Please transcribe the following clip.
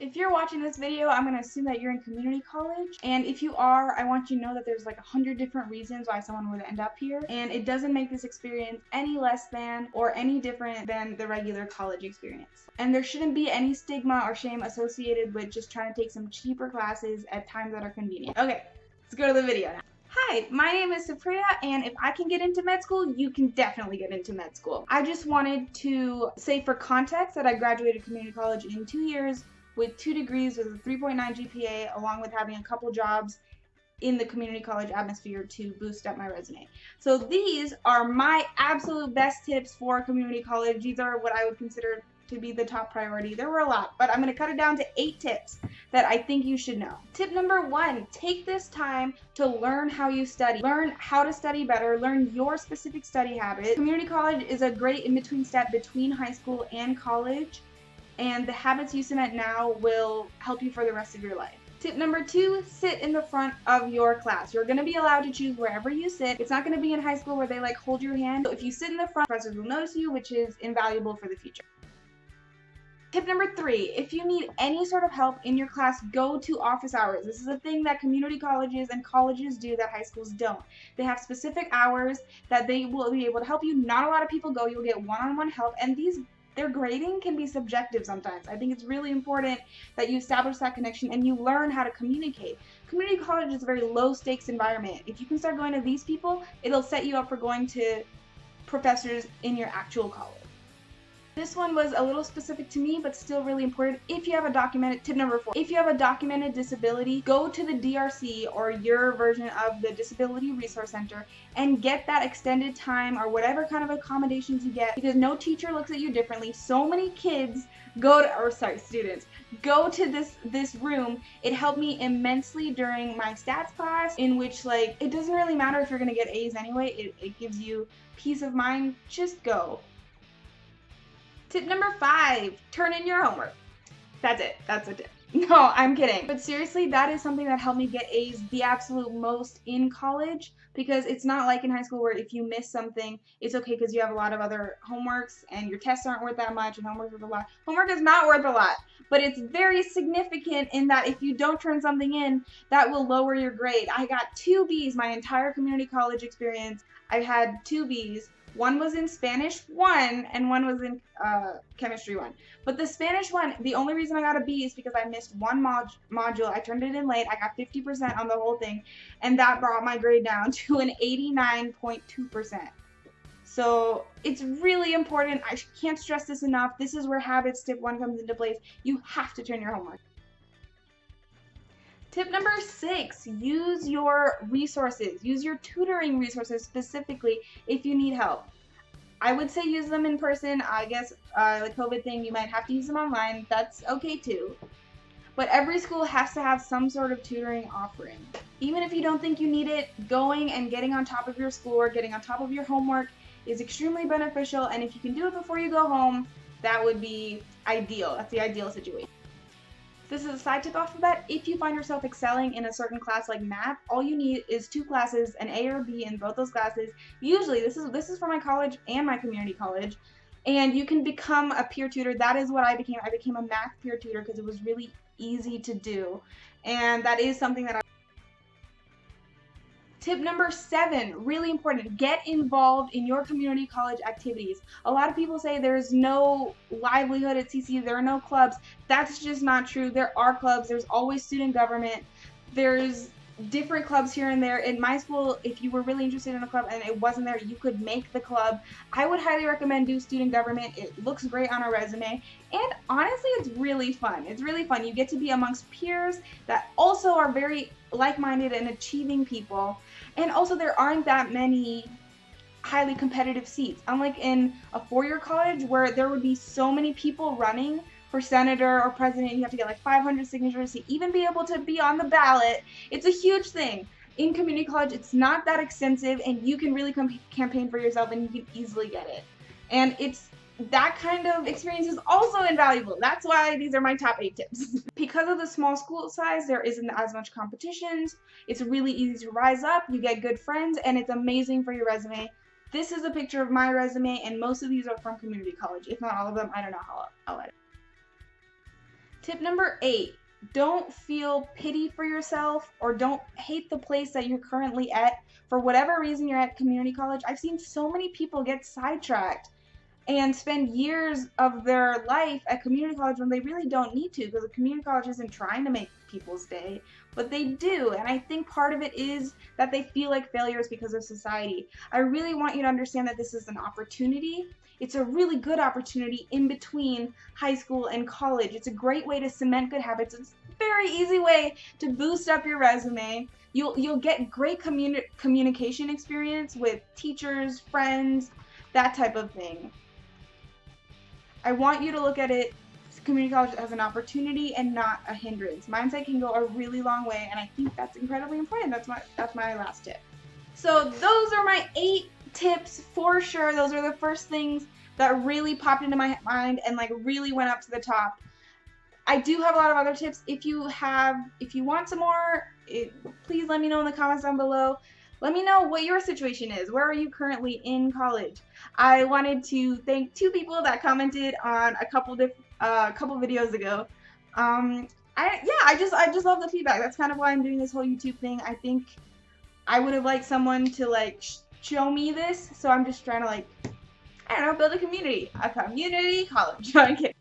If you're watching this video, I'm going to assume that you're in community college. And if you are, I want you to know that there's like 100 different reasons why someone would end up here. And it doesn't make this experience any less than or any different than the regular college experience. And there shouldn't be any stigma or shame associated with just trying to take some cheaper classes at times that are convenient. Okay, let's go to the video now. Hi, my name is Supriya, and if I can get into med school, you can definitely get into med school. I just wanted to say for context that I graduated community college in 2 years with 2 degrees with a 3.9 GPA, along with having a couple jobs in the community college atmosphere to boost up my resume. So these are my absolute best tips for community college. These are what I would consider to be the top priority. There were a lot, but I'm going to cut it down to 8 tips that I think you should know. Tip number 1, take this time to learn how you study. Learn how to study better, learn your specific study habits. Community college is a great in-between step between high school and college, and the habits you cement now will help you for the rest of your life. Tip number 2, sit in the front of your class. You're going to be allowed to choose wherever you sit. It's not going to be in high school where they like hold your hand. So if you sit in the front, professors will notice you, which is invaluable for the future. Tip number 3, if you need any sort of help in your class, go to office hours. This is a thing that community colleges and colleges do that high schools don't. They have specific hours that they will be able to help you. Not a lot of people go. You'll get one-on-one help, and their grading can be subjective sometimes. I think it's really important that you establish that connection and you learn how to communicate. Community college is a very low stakes environment. If you can start going to these people, it'll set you up for going to professors in your actual college. This one was a little specific to me, but still really important. If you have a documented, tip number 4, if you have a documented disability, go to the DRC or your version of the Disability Resource Center and get that extended time or whatever kind of accommodations you get, because no teacher looks at you differently. So many kids students go to this room. It helped me immensely during my stats class, in which it doesn't really matter if you're gonna get A's anyway. It gives you peace of mind. Just go. Tip number 5, turn in your homework. That's it. That's a tip. No, I'm kidding. But seriously, that is something that helped me get A's the absolute most in college, because it's not like in high school where if you miss something, it's okay because you have a lot of other homeworks and your tests aren't worth that much and homework's worth a lot. Homework is not worth a lot, but it's very significant in that if you don't turn something in, that will lower your grade. I got 2 B's my entire community college experience. I had 2 B's. One was in Spanish 1 and one was in chemistry 1. But the Spanish one, the only reason I got a B is because I missed one module. I turned it in late. I got 50% on the whole thing, and that brought my grade down to an 89.2%. So it's really important. I can't stress this enough. This is where habits tip 1 comes into place. You have to turn your homework. Tip number 6, use your resources. Use your tutoring resources specifically if you need help. I would say use them in person. I guess the COVID thing, you might have to use them online. That's okay too. But every school has to have some sort of tutoring offering. Even if you don't think you need it, going and getting on top of your schoolwork, getting on top of your homework is extremely beneficial. And if you can do it before you go home, that would be ideal. That's the ideal situation. This is a side tip off of that. If you find yourself excelling in a certain class like math, all you need is 2 classes, an A or B in both those classes. Usually, this is for my college and my community college, and you can become a peer tutor. That is what I became. I became a math peer tutor because it was really easy to do, and that is something that Tip number 7, really important, get involved in your community college activities. A lot of people say there's no livelihood at CCU, there are no clubs. That's just not true. There are clubs, there's always student government, there's different clubs here and there. In my school, if you were really interested in a club and it wasn't there, you could make the club. I would highly recommend do student government. It looks great on a resume, and honestly, it's really fun. It's really fun. You get to be amongst peers that also are very like-minded and achieving people, and also there aren't that many highly competitive seats, unlike in a 4-year college where there would be so many people running for senator or president. You have to get like 500 signatures to even be able to be on the ballot. It's a huge thing. In community college, it's not that extensive, and you can really campaign for yourself, and you can easily get it. And that kind of experience is also invaluable. That's why these are my top 8 tips. Because of the small school size, there isn't as much competitions. It's really easy to rise up. You get good friends, and it's amazing for your resume. This is a picture of my resume, and most of these are from community college. If not all of them, I don't know how I'll edit. Tip number 8, don't feel pity for yourself or don't hate the place that you're currently at. For whatever reason you're at community college, I've seen so many people get sidetracked and spend years of their life at community college when they really don't need to, because the community college isn't trying to make people stay, but they do. And I think part of it is that they feel like failures because of society. I really want you to understand that this is an opportunity. It's a really good opportunity in between high school and college. It's a great way to cement good habits. It's a very easy way to boost up your resume. You'll get great communication experience with teachers, friends, that type of thing. I want you to look at it, community college, as an opportunity and not a hindrance. Mindset can go a really long way, and I think that's incredibly important. That's my last tip. So those are my 8 tips for sure. Those are the first things that really popped into my mind and like really went up to the top. I do have a lot of other tips. If you want some more, please let me know in the comments down below. Let me know what your situation is. Where are you currently in college? I wanted to thank 2 people that commented on a couple videos ago. I just love the feedback. That's kind of why I'm doing this whole YouTube thing. I think I would have liked someone to like show me this, so I'm just trying to like, I don't know, build a community college. I'm kidding.